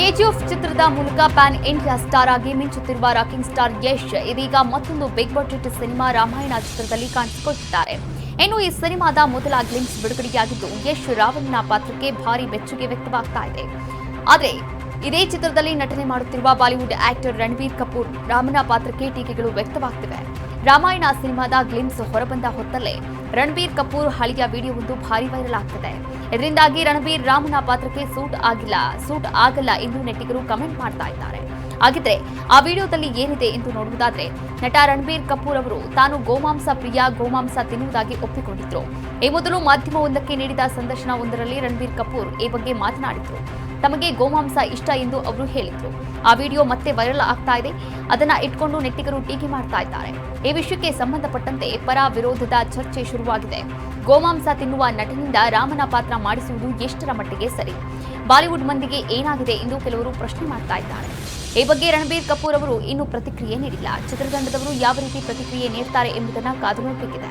KGF ಚಿತ್ರದ ಮೂಲಕ PAN India star ಆಗಿ ಮಿಂಚುತ್ತಿರುವ ರಾಕಿಂಗ್ ಸ್ಟಾರ್ ಯಶ್ ಇದೀಗ ಮತ್ತೊಂದು ಬಿಗ್ ಬಜೆಟ್ ಸಿನಿಮಾ ರಾಮಾಯಣ ಚಿತ್ರದಲ್ಲಿ ಕಾಣಿಸಿಕೊಳ್ಳುತ್ತಿದ್ದಾರೆ. ಇನ್ನು ಈ ಸಿನಿಮಾದ ಮೊದಲ ಗ್ಲಿಂಪ್ಸ್ ಬಿಡುಗಡೆಯಾಗಿದ್ದು ಯಶ್ ರಾವಣನ ಪಾತ್ರಕ್ಕೆ ಭಾರಿ ಮೆಚ್ಚುಗೆ ವ್ಯಕ್ತವಾಗ್ತಾ ಇದೆ. ಆದರೆ ಇದೇ ಚಿತ್ರದಲ್ಲಿ ನಟನೆ ಮಾಡುತ್ತಿರುವ ಬಾಲಿವುಡ್ ಆಕ್ಟರ್ ರಣಬೀರ್ ಕಪೂರ್ ರಾಮನ ಪಾತ್ರಕ್ಕೆ ಟೀಕೆಗಳು ವ್ಯಕ್ತವಾಗ್ತಿವೆ. ರಾಮಾಯಣ ಸಿನಿಮಾದ ಗ್ಲಿಂಪ್ಸ್ ಹೊರಬಂದ ಹೊತ್ತಲ್ಲೇ ರಣಬೀರ್ ಕಪೂರ್ ಹಳೆಯ ವಿಡಿಯೋವೊಂದು ಭಾರಿ ವೈರಲ್ ಆಗ್ತಿದೆ. ಇದರಿಂದಾಗಿ ರಣಬೀರ್ ರಾಮನ ಪಾತ್ರಕ್ಕೆ ಸೂಟ್ ಆಗಲ್ಲ ಎಂದು ನೆಟ್ಟಿಗರು ಕಮೆಂಟ್ ಮಾಡ್ತಾ ಇದ್ದಾರೆ. ಹಾಗಿದ್ರೆ ಆ ವಿಡಿಯೋದಲ್ಲಿ ಏನಿದೆ ಎಂದು ನೋಡುವುದಾದ್ರೆ, ನಟ ರಣಬೀರ್ ಕಪೂರ್ ಅವರು ತಾನು ಗೋಮಾಂಸ ಪ್ರಿಯ, ಗೋಮಾಂಸ ತಿನ್ನುವುದಾಗಿ ಒಪ್ಪಿಕೊಂಡಿದ್ರು. ಈ ಮೊದಲು ಮಾಧ್ಯಮವೊಂದಕ್ಕೆ ನೀಡಿದ ಸಂದರ್ಶನವೊಂದರಲ್ಲಿ ರಣಬೀರ್ ಕಪೂರ್ ಈ ಬಗ್ಗೆ ಮಾತನಾಡಿದ್ರು. ತಮಗೆ ಗೋಮಾಂಸ ಇಷ್ಟ ಎಂದು ಅವರು ಹೇಳಿದ್ರು. ಆ ವಿಡಿಯೋ ಮತ್ತೆ ವೈರಲ್ ಆಗ್ತಾ ಇದೆ. ಅದನ್ನ ಇಟ್ಕೊಂಡು ನೆಟ್ಟಿಗರು ಟೀಕೆ ಮಾಡ್ತಾ ಇದ್ದಾರೆ. ಈ ವಿಷಯಕ್ಕೆ ಸಂಬಂಧಪಟ್ಟಂತೆ ಪರ ವಿರೋಧದ ಚರ್ಚೆ ಶುರುವಾಗಿದೆ. ಗೋಮಾಂಸ ತಿನ್ನುವ ನಟನಿಂದ ರಾಮನ ಪಾತ್ರ ಮಾಡಿಸುವುದು ಎಷ್ಟರ ಮಟ್ಟಿಗೆ ಸರಿ? ಬಾಲಿವುಡ್ ಮಂದಿಗೆ ಏನಾಗಿದೆ ಎಂದು ಕೆಲವರು ಪ್ರಶ್ನೆ ಮಾಡ್ತಾ ಇದ್ದಾರೆ. ಈ ಬಗ್ಗೆ ರಣಬೀರ್ ಕಪೂರ್ ಅವರು ಇನ್ನೂ ಪ್ರತಿಕ್ರಿಯೆ ನೀಡಿಲ್ಲ. ಚಿತ್ರತಂಡದವರು ಯಾವ ರೀತಿ ಪ್ರತಿಕ್ರಿಯೆ ನೀಡುತ್ತಾರೆ ಎಂಬುದನ್ನು ಕಾದು ನೋಡಬೇಕಿದೆ.